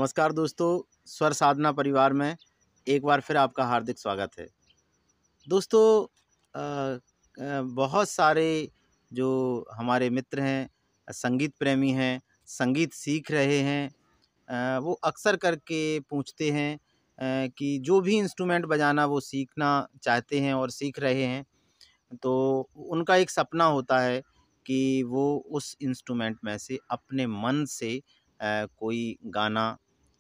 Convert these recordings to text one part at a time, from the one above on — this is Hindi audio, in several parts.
नमस्कार दोस्तों, स्वर साधना परिवार में एक बार फिर आपका हार्दिक स्वागत है। दोस्तों बहुत सारे जो हमारे मित्र हैं, संगीत प्रेमी हैं, संगीत सीख रहे हैं, वो अक्सर करके पूछते हैं कि जो भी इंस्ट्रूमेंट बजाना वो सीखना चाहते हैं और सीख रहे हैं, तो उनका एक सपना होता है कि वो उस इंस्ट्रूमेंट में से अपने मन से कोई गाना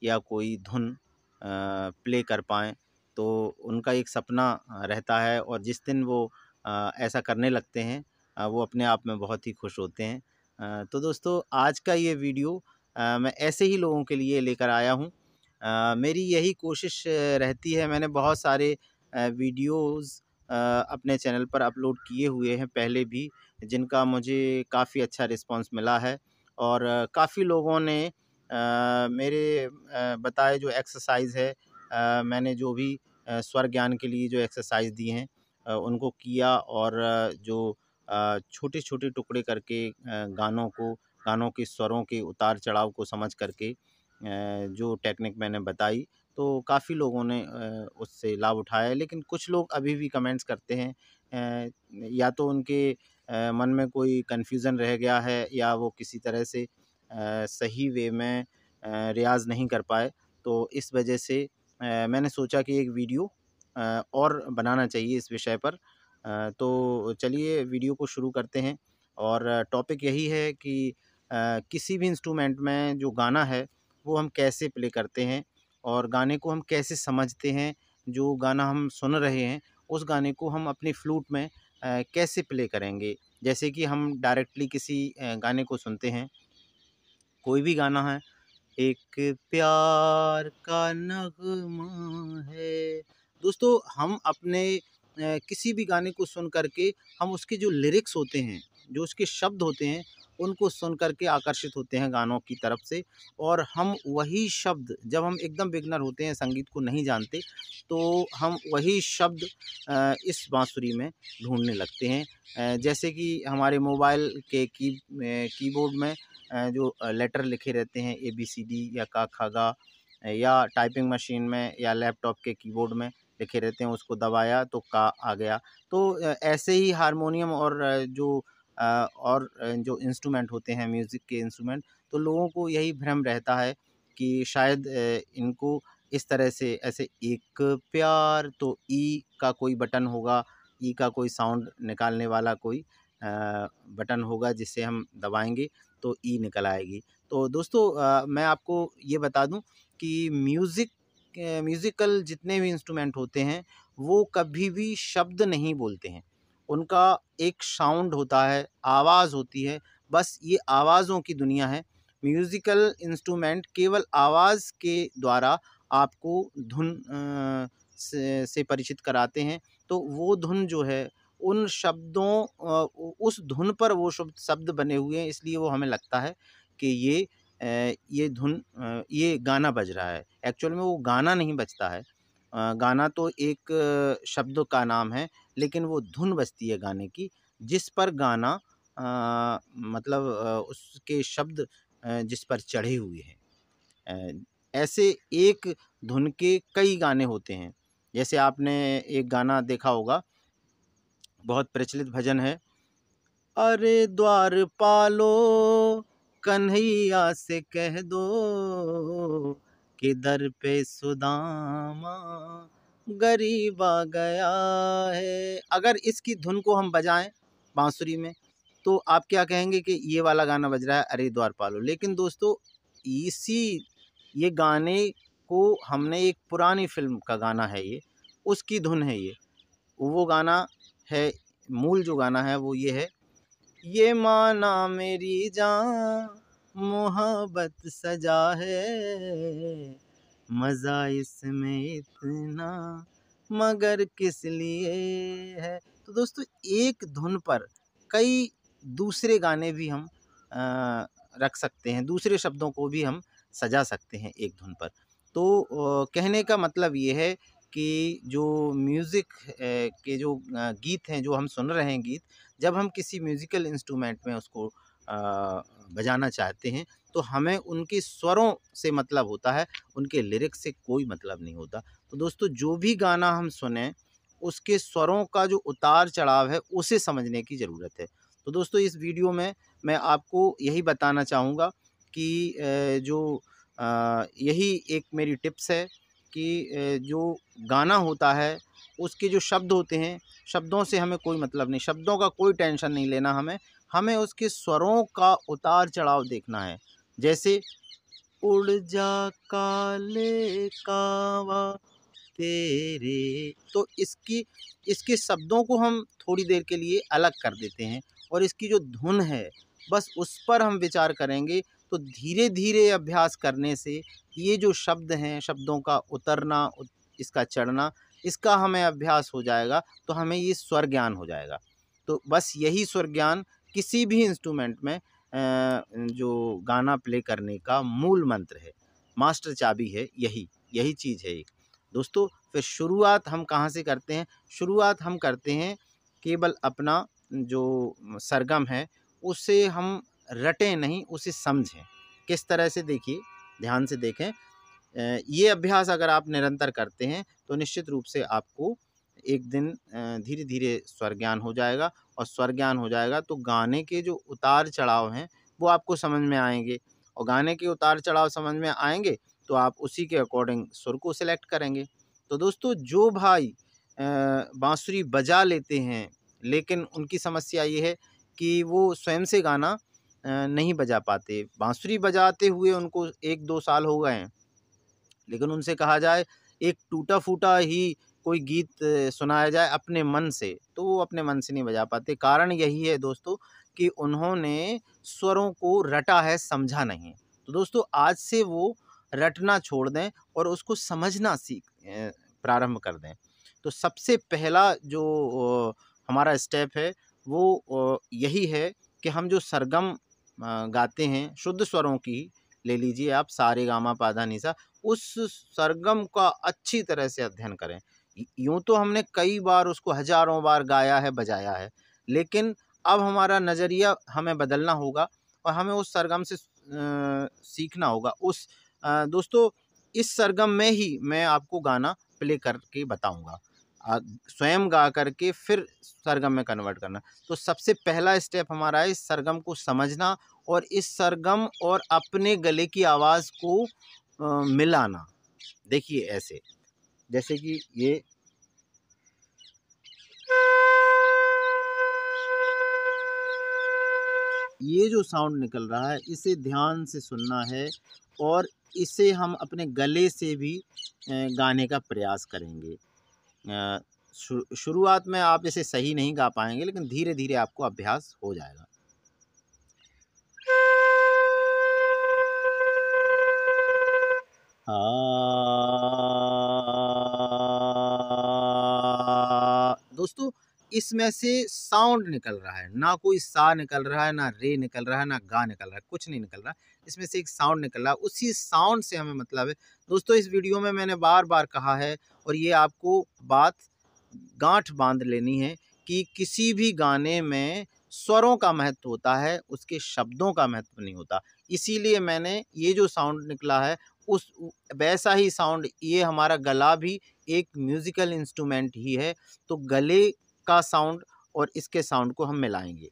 या कोई धुन प्ले कर पाएँ। तो उनका एक सपना रहता है और जिस दिन वो ऐसा करने लगते हैं वो अपने आप में बहुत ही खुश होते हैं। तो दोस्तों आज का ये वीडियो मैं ऐसे ही लोगों के लिए लेकर आया हूँ। मेरी यही कोशिश रहती है, मैंने बहुत सारे वीडियोज़ अपने चैनल पर अपलोड किए हुए हैं पहले भी, जिनका मुझे काफ़ी अच्छा रिस्पॉन्स मिला है और काफ़ी लोगों ने मेरे बताए जो एक्सरसाइज़ है, मैंने जो भी स्वर ज्ञान के लिए जो एक्सरसाइज़ दी हैं उनको किया और जो छोटे-छोटे टुकड़े करके गानों के स्वरों के उतार-चढ़ाव को समझ करके जो टेक्निक मैंने बताई, तो काफ़ी लोगों ने उससे लाभ उठाया है। लेकिन कुछ लोग अभी भी कमेंट्स करते हैं, या तो उनके मन में कोई कन्फ्यूज़न रह गया है या वो किसी तरह से सही वे में रियाज़ नहीं कर पाए। तो इस वजह से मैंने सोचा कि एक वीडियो और बनाना चाहिए इस विषय पर। तो चलिए वीडियो को शुरू करते हैं और टॉपिक यही है कि किसी भी इंस्ट्रूमेंट में जो गाना है, वो हम कैसे प्ले करते हैं और गाने को हम कैसे समझते हैं। जो गाना हम सुन रहे हैं, उस गाने को हम अपनी फ्लूट में कैसे प्ले करेंगे। जैसे कि हम डायरेक्टली किसी गाने को सुनते हैं, कोई भी गाना है, एक प्यार का नगमा है। दोस्तों हम अपने किसी भी गाने को सुन कर के हम उसके जो लिरिक्स होते हैं, जो उसके शब्द होते हैं, उनको सुन कर के आकर्षित होते हैं गानों की तरफ से और हम वही शब्द जब हम एकदम बिगिनर होते हैं, संगीत को नहीं जानते, तो हम वही शब्द इस बाँसुरी में ढूँढने लगते हैं। जैसे कि हमारे मोबाइल के कीबोर्ड में जो लेटर लिखे रहते हैं ABCD या क ख ग, या टाइपिंग मशीन में या लैपटॉप के कीबोर्ड में लिखे रहते हैं, उसको दबाया तो का आ गया। तो ऐसे ही हारमोनियम और जो इंस्ट्रूमेंट होते हैं, म्यूज़िक के इंस्ट्रूमेंट, तो लोगों को यही भ्रम रहता है कि शायद इनको इस तरह से ऐसे एक प्यार तो ई का कोई बटन होगा, ई का कोई साउंड निकालने वाला कोई बटन होगा जिसे हम दबाएँगे तो ई निकल आएगी। तो दोस्तों मैं आपको ये बता दूँ कि म्यूज़िकल जितने भी इंस्ट्रूमेंट होते हैं, वो कभी भी शब्द नहीं बोलते हैं। उनका एक साउंड होता है, आवाज़ होती है, बस ये आवाज़ों की दुनिया है। म्यूज़िकल इंस्ट्रूमेंट केवल आवाज़ के द्वारा आपको धुन से परिचित कराते हैं। तो वो धुन जो है, उन शब्दों उस धुन पर वो शब्द बने हुए हैं, इसलिए वो हमें लगता है कि ये धुन ये गाना बज रहा है। एक्चुअल में वो गाना नहीं बजता है। गाना तो एक शब्द का नाम है, लेकिन वो धुन बजती है गाने की, जिस पर गाना मतलब उसके शब्द जिस पर चढ़े हुए हैं। अ, ऐसे एक धुन के कई गाने होते हैं। जैसे आपने एक गाना देखा होगा, बहुत प्रचलित भजन है, अरे द्वारपालो कन्हैया से कह दो कि दर पे सुदामा गरीब आ गया है। अगर इसकी धुन को हम बजाएं बांसुरी में, तो आप क्या कहेंगे कि ये वाला गाना बज रहा है, अरे द्वारपालो। लेकिन दोस्तों इसी ये गाने को हमने एक पुरानी फिल्म का गाना है, ये उसकी धुन है ये। वो गाना है, मूल जो गाना है वो ये है, ये माना मेरी जान मोहब्बत सजा है, मज़ा इसमें इतना मगर किस लिए है। तो दोस्तों एक धुन पर कई दूसरे गाने भी हम रख सकते हैं, दूसरे शब्दों को भी हम सजा सकते हैं एक धुन पर। तो कहने का मतलब ये है कि जो म्यूज़िक के जो गीत हैं, जो हम सुन रहे हैं गीत, जब हम किसी म्यूज़िकल इंस्ट्रूमेंट में उसको बजाना चाहते हैं तो हमें उनके स्वरों से मतलब होता है, उनके लिरिक्स से कोई मतलब नहीं होता। तो दोस्तों जो भी गाना हम सुनें, उसके स्वरों का जो उतार-चढ़ाव है, उसे समझने की ज़रूरत है। तो दोस्तों इस वीडियो में मैं आपको यही बताना चाहूँगा कि यही एक मेरी टिप्स है कि जो गाना होता है, उसके जो शब्द होते हैं, शब्दों से हमें कोई मतलब नहीं, शब्दों का कोई टेंशन नहीं लेना हमें, हमें उसके स्वरों का उतार-चढ़ाव देखना है। जैसे उड़ जा काले कावा तेरे, तो इसके शब्दों को हम थोड़ी देर के लिए अलग कर देते हैं और इसकी जो धुन है, बस उस पर हम विचार करेंगे। तो धीरे-धीरे अभ्यास करने से ये जो शब्द हैं, शब्दों का उतरना, इसका चढ़ना, इसका हमें अभ्यास हो जाएगा, तो हमें ये स्वर ज्ञान हो जाएगा। तो बस यही स्वर ज्ञान किसी भी इंस्ट्रूमेंट में जो गाना प्ले करने का मूल मंत्र है, मास्टर चाबी है, यही चीज़ है एक। दोस्तों फिर शुरुआत हम कहाँ से करते हैं? शुरुआत हम करते हैं केवल अपना जो सरगम है, उसे हम रटें नहीं, उसे समझें। किस तरह से देखिए, ध्यान से देखें। ये अभ्यास अगर आप निरंतर करते हैं, तो निश्चित रूप से आपको एक दिन धीरे-धीरे स्वर ज्ञान हो जाएगा और स्वर ज्ञान हो जाएगा तो गाने के जो उतार-चढ़ाव हैं, वो आपको समझ में आएँगे और गाने के उतार-चढ़ाव समझ में आएँगे, तो आप उसी के अकॉर्डिंग सुर को सेलेक्ट करेंगे। तो दोस्तों जो भाई बाँसुरी बजा लेते हैं, लेकिन उनकी समस्या ये है कि वो स्वयं से गाना नहीं बजा पाते। बाँसुरी बजाते हुए उनको 1-2 साल हो गए हैं। लेकिन उनसे कहा जाए एक टूटा-फूटा ही कोई गीत सुनाया जाए अपने मन से, तो वो अपने मन से नहीं बजा पाते। कारण यही है दोस्तों कि उन्होंने स्वरों को रटा है, समझा नहीं। तो दोस्तों आज से वो रटना छोड़ दें और उसको समझना प्रारंभ कर दें। तो सबसे पहला जो हमारा स्टेप है वो यही है कि हम जो सरगम गाते हैं, शुद्ध स्वरों की ले लीजिए आप, सा रे गा मा पा धा नि सा, उस सरगम का अच्छी तरह से अध्ययन करें। यूँ तो हमने कई बार उसको हज़ारों बार गाया है, बजाया है, लेकिन अब हमारा नज़रिया हमें बदलना होगा और हमें उस सरगम से सीखना होगा। दोस्तों इस सरगम में ही मैं आपको गाना प्ले करके बताऊँगा। स्वयं गा कर के फिर सरगम में कन्वर्ट करना। तो सबसे पहला स्टेप हमारा है इस सरगम को समझना और इस सरगम और अपने गले की आवाज़ को मिलाना। देखिए ऐसे, जैसे कि ये जो साउंड निकल रहा है, इसे ध्यान से सुनना है और इसे हम अपने गले से भी गाने का प्रयास करेंगे। शुरुआत में आप इसे सही नहीं गा पाएँगे, लेकिन धीरे-धीरे आपको अभ्यास हो जाएगा। दोस्तों इसमें से साउंड निकल रहा है, ना कोई सा निकल रहा है, ना रे निकल रहा है, ना गा निकल रहा है, कुछ नहीं निकल रहा। इसमें से एक साउंड निकल रहा है, उसी साउंड से हमें मतलब है। दोस्तों इस वीडियो में मैंने बार-बार कहा है और ये आपको बात गाँठ बाँध लेनी है कि किसी भी गाने में स्वरों का महत्व होता है, उसके शब्दों का महत्व नहीं होता। इसीलिए मैंने ये जो साउंड निकला है वैसा ही साउंड, ये हमारा गला भी एक म्यूज़िकल इंस्ट्रूमेंट ही है, तो गले का साउंड और इसके साउंड को हम मिलाएँगे।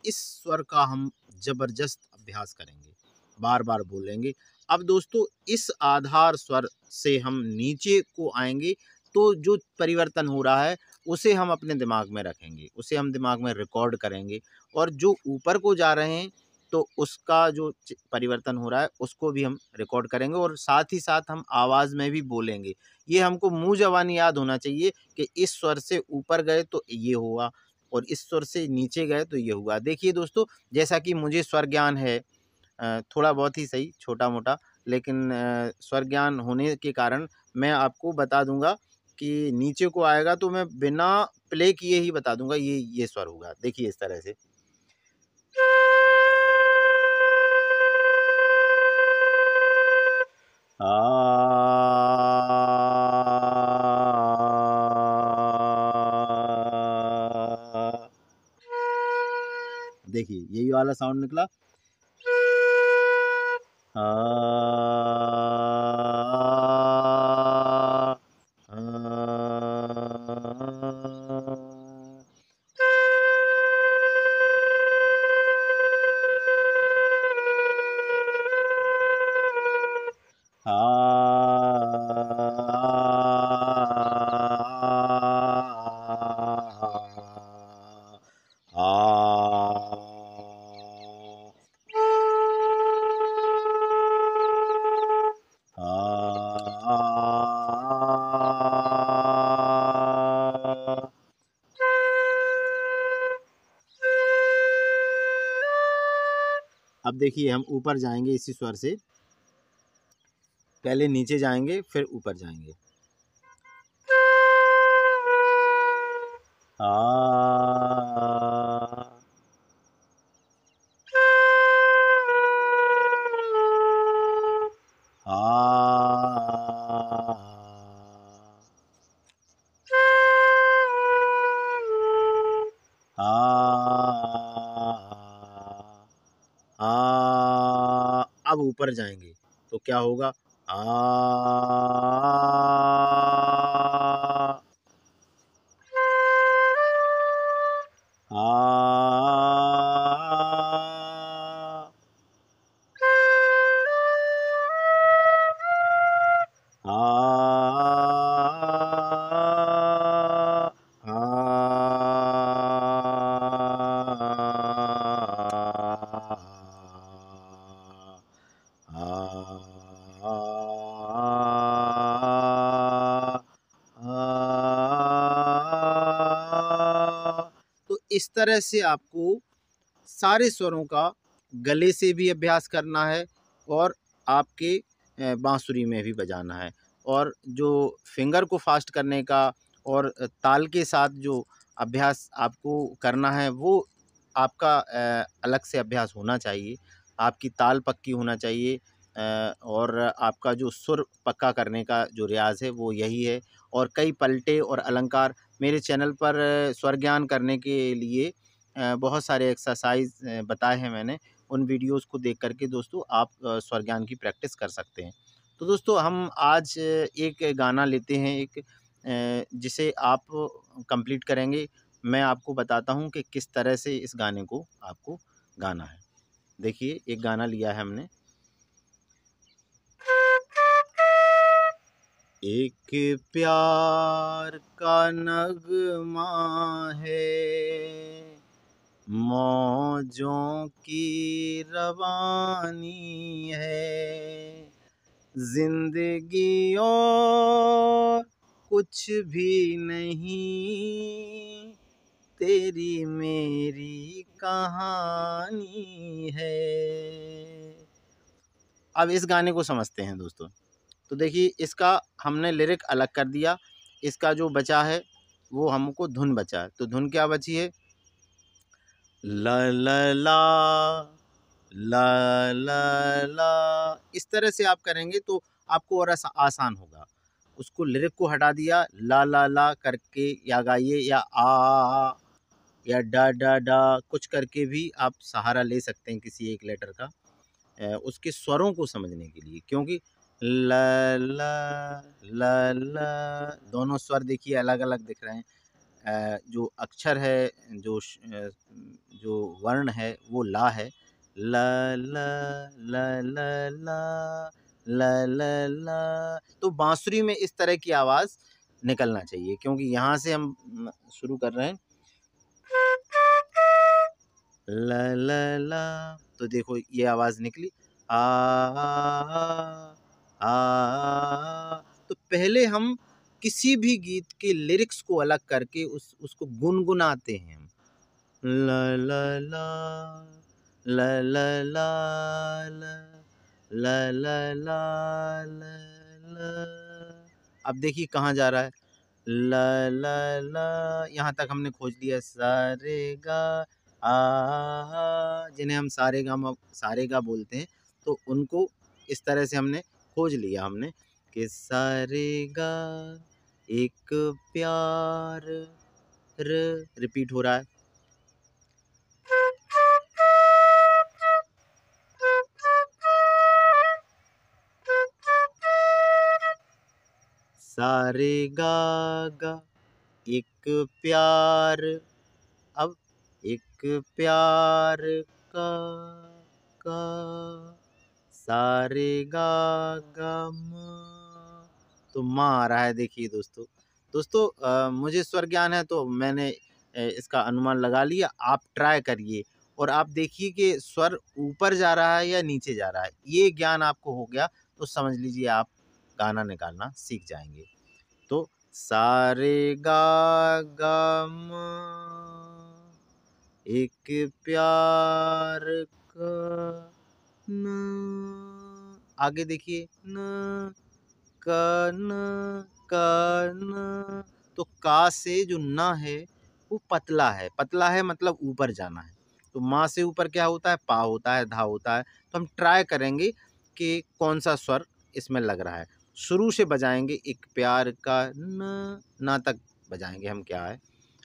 इस स्वर का हम ज़बरदस्त अभ्यास करेंगे, बार-बार बोलेंगे। अब दोस्तों इस आधार स्वर से हम नीचे को आएँगे, तो जो परिवर्तन हो रहा है, उसे हम अपने दिमाग में रखेंगे, उसे हम दिमाग में रिकॉर्ड करेंगे और जो ऊपर को जा रहे हैं, तो उसका जो परिवर्तन हो रहा है उसको भी हम रिकॉर्ड करेंगे और साथ ही साथ हम आवाज़ में भी बोलेंगे। ये हमको मुँह ज़बानी याद होना चाहिए कि इस स्वर से ऊपर गए तो ये हुआ और इस स्वर से नीचे गए तो ये हुआ। देखिए दोस्तों, जैसा कि मुझे स्वर ज्ञान है थोड़ा बहुत ही सही, छोटा-मोटा, लेकिन स्वर ज्ञान होने के कारण मैं आपको बता दूँगा कि नीचे को आएगा तो मैं बिना प्ले किए ही बता दूँगा ये स्वर होगा। देखिए इस तरह से। देखिए यही वाला साउंड निकला। अब देखिए हम ऊपर जाएंगे इसी स्वर से, पहले नीचे जाएंगे फिर ऊपर जाएंगे। अब ऊपर जाएंगे तो क्या होगा? तो इस तरह से आपको सारे स्वरों का गले से भी अभ्यास करना है और आपके बांसुरी में भी बजाना है। और जो फिंगर को फास्ट करने का और ताल के साथ जो अभ्यास आपको करना है वो आपका अलग से अभ्यास होना चाहिए। आपकी ताल पक्की होना चाहिए और आपका जो सुर पक्का करने का जो रियाज़ है वो यही है। और कई पलटे और अलंकार मेरे चैनल पर स्वर ज्ञान करने के लिए बहुत सारे एक्सरसाइज़ बताए हैं मैंने। उन वीडियोज़ को देख कर के दोस्तों आप स्वर ज्ञान की प्रैक्टिस कर सकते हैं। तो दोस्तों हम आज एक गाना लेते हैं जिसे आप कंप्लीट करेंगे। मैं आपको बताता हूँ कि किस तरह से इस गाने को आपको गाना है। देखिए एक गाना लिया है हमने। एक प्यार का नगमा है, मौजों की रवानी है, जिंदगी और कुछ भी नहीं, तेरी मेरी कहानी है। अब इस गाने को समझते हैं दोस्तों। तो देखिए इसका हमने लिरिक अलग कर दिया। इसका जो बचा है वो हमको धुन बचा है। तो धुन क्या बची है? ला ला ला ला ला ला। इस तरह से आप करेंगे तो आपको और आसान होगा। उसको लिरिक को हटा दिया, ला ला ला करके या गाइए या आ या डा डा डा कुछ करके भी आप सहारा ले सकते हैं किसी एक लेटर का उसके स्वरों को समझने के लिए। क्योंकि ल ल दोनों स्वर देखिए अलग-अलग दिख रहे हैं। जो अक्षर है, जो वर्ण है वो ला है। ल ल ल ल ला ल ल ला। तो बांसुरी में इस तरह की आवाज़ निकलना चाहिए क्योंकि यहाँ से हम शुरू कर रहे हैं। ल ल ला, तो देखो ये आवाज़ निकली आ तो पहले हम किसी भी गीत के लिरिक्स को अलग करके उसको गुनगुनाते हैं हम। ल ल ला, ल ल ला ल, ल ल ला ल ल। अब देखिए कहाँ जा रहा है, ल ल ला, यहाँ तक हमने खोज लिया सा रे गा जिन्हें हम सारे गा बोलते हैं, तो उनको इस तरह से हमने खोज लिया हमने कि सा रे गा एक प्यार रिपीट हो रहा है। सारे गा गा एक प्यार, अब एक प्यार का सारे गा गा माँ, तो माँ आ रहा है। देखिए दोस्तों मुझे स्वर ज्ञान है तो मैंने इसका अनुमान लगा लिया। आप ट्राई करिए और आप देखिए कि स्वर ऊपर जा रहा है या नीचे जा रहा है। ये ज्ञान आपको हो गया तो समझ लीजिए आप गाना निकालना सीख जाएंगे। तो सारे गा गा मा, एक प्यार का न, आगे देखिए न का न का न, तो का से जो न है वो पतला है मतलब ऊपर जाना है। तो माँ से ऊपर क्या होता है, पा होता है, धा होता है। तो हम ट्राई करेंगे कि कौन सा स्वर इसमें लग रहा है। शुरू से बजाएंगे, एक प्यार का न, ना तक बजाएंगे हम, क्या है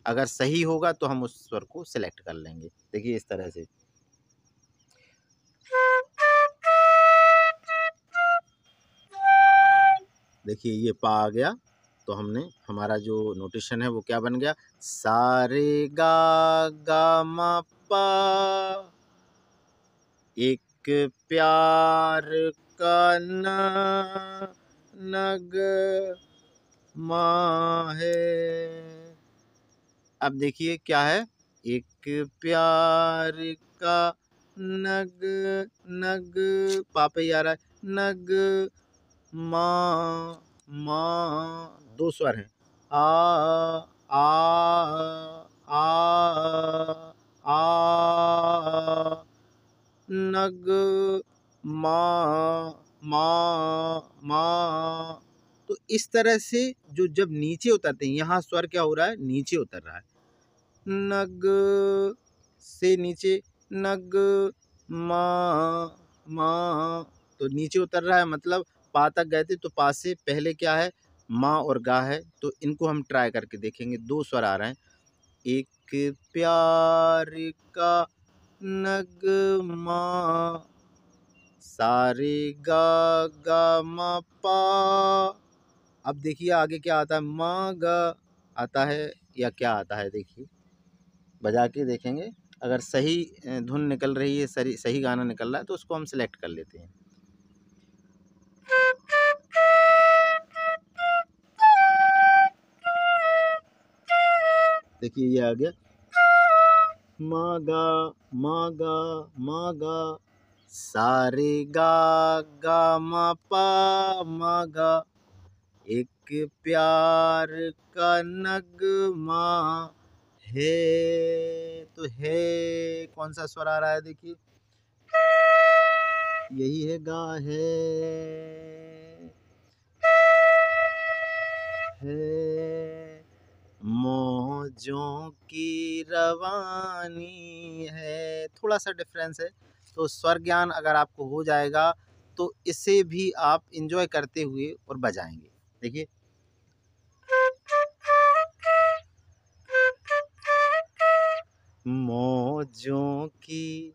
अगर सही होगा तो हम उस स्वर को सिलेक्ट कर लेंगे। देखिए इस तरह से, देखिए ये पा आ गया। तो हमने हमारा जो नोटेशन है वो क्या बन गया, सारे गा गा मा पा, एक प्यार का नग माँ है। अब देखिए क्या है, एक प्यार का नग, नग पा पे ही आ रहा है, नग माँ, माँ दो स्वर हैं, आ आ नग माँ। तो इस तरह से जो जब नीचे उतरते हैं, यहाँ स्वर क्या हो रहा है, नीचे उतर रहा है, नग से नीचे, नग माँ तो नीचे उतर रहा है, मतलब पा तक गए थे तो पा से पहले क्या है, माँ और गा है। तो इनको हम ट्राई करके देखेंगे, दो स्वर आ रहे हैं, एक प्यार का नगमा, सारे गा गा मा पा। अब देखिए आगे क्या आता है, मा गा आता है या क्या आता है, देखिए बजा के देखेंगे। अगर सही धुन निकल रही है, सही गाना निकल रहा है तो उसको हम सिलेक्ट कर लेते हैं। देखिए ये आ गया, मागा मागा मागा, सारे गा गा मा पा मागा, एक प्यार का नगमा है। तो है कौन सा स्वर आ रहा है, देखिए यही है गा है मौजों की रवानी है। थोड़ा सा डिफरेंस है। तो स्वर ज्ञान अगर आपको हो जाएगा तो इसे भी आप इंजॉय करते हुए और बजाएंगे। देखिए मौजों की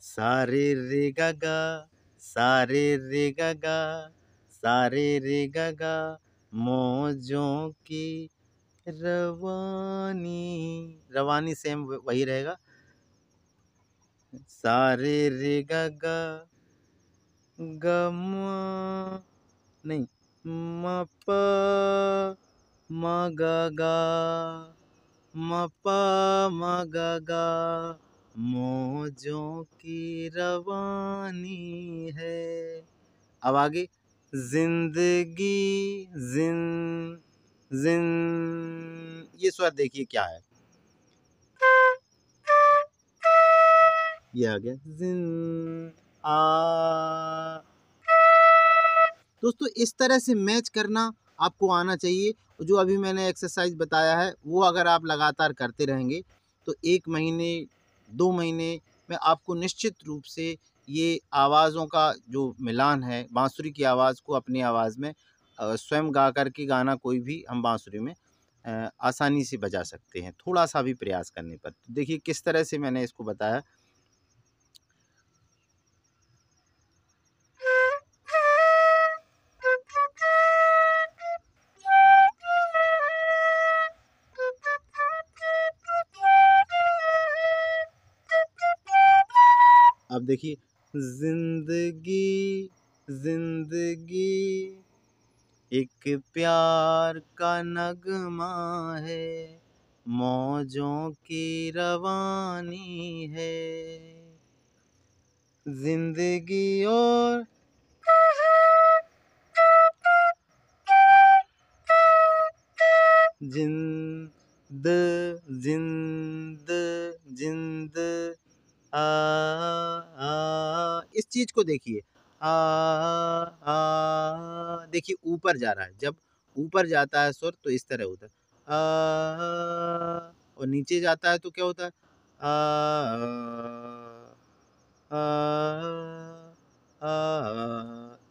सारे रे गा गा, सारे रे गा गा, सारे रे गा गा, मौजों की रवानी, रवानी सेम वही रहेगा, सारे रे गा गा गमा नहीं, म प म ग गा म प म ग गा मौजों की रवानी है। अब आगे जिंदगी जिन जिन, ये स्वर देखिए क्या है, ये आ गया जिन आ। दोस्तों इस तरह से मैच करना आपको आना चाहिए। जो अभी मैंने एक्सरसाइज बताया है वो अगर आप लगातार करते रहेंगे तो 1 महीने 2 महीने में आपको निश्चित रूप से ये आवाज़ों का जो मिलान है, बांसुरी की आवाज़ को अपनी आवाज़ में स्वयं गा कर के गाना कोई भी हम बांसुरी में आसानी से बजा सकते हैं, थोड़ा-सा भी प्रयास करने पर। तो देखिए किस तरह से मैंने इसको बताया। अब देखिए जिंदगी जिंदगी एक प्यार का नगमा है, मौजों की रवानी है, जिंदगी और जिंद जिंद जिंद आ इस चीज को देखिए, देखिए ऊपर जा रहा है, जब ऊपर जाता है स्वर तो इस तरह होता है और नीचे जाता है तो क्या होता है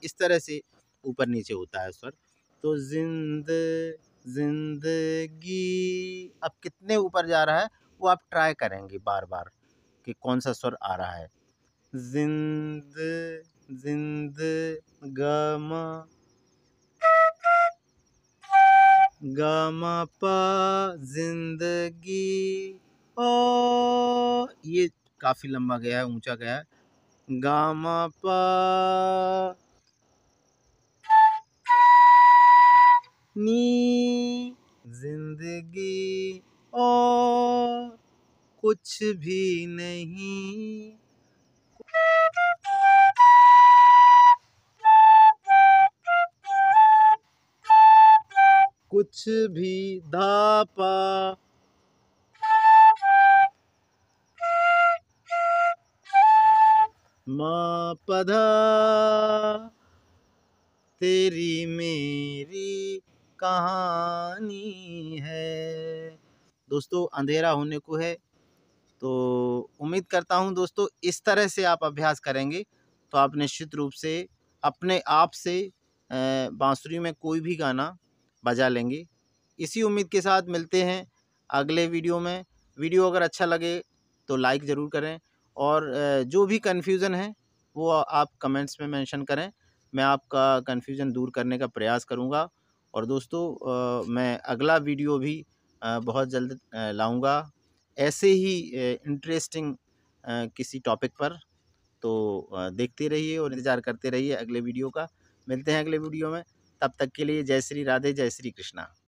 इस तरह से ऊपर नीचे होता है स्वर। तो जिंदगी अब कितने ऊपर जा रहा है वो आप ट्राई करेंगे बार बार कि कौन सा स्वर आ रहा है। जिंद जिंद गम गम प जिंदगी ओ, ये काफी लंबा गया है, ऊंचा गया है। गाम प नी जिंदगी और कुछ भी नहीं, कुछ भी धापा मा पधा तेरी मेरी कहानी है। दोस्तों अंधेरा होने को है, तो उम्मीद करता हूं दोस्तों इस तरह से आप अभ्यास करेंगे तो आप निश्चित रूप से अपने आप से बांसुरी में कोई भी गाना बजा लेंगे। इसी उम्मीद के साथ मिलते हैं अगले वीडियो में। वीडियो अगर अच्छा लगे तो लाइक ज़रूर करें और जो भी कन्फ्यूज़न है वो आप कमेंट्स में मेंशन करें, मैं आपका कन्फ्यूज़न दूर करने का प्रयास करूँगा। और दोस्तों मैं अगला वीडियो भी बहुत जल्द लाऊँगा ऐसे ही इंटरेस्टिंग किसी टॉपिक पर। तो देखते रहिए और इंतज़ार करते रहिए अगले वीडियो का। मिलते हैं अगले वीडियो में, तब तक के लिए जय श्री राधे, जय श्री कृष्णा।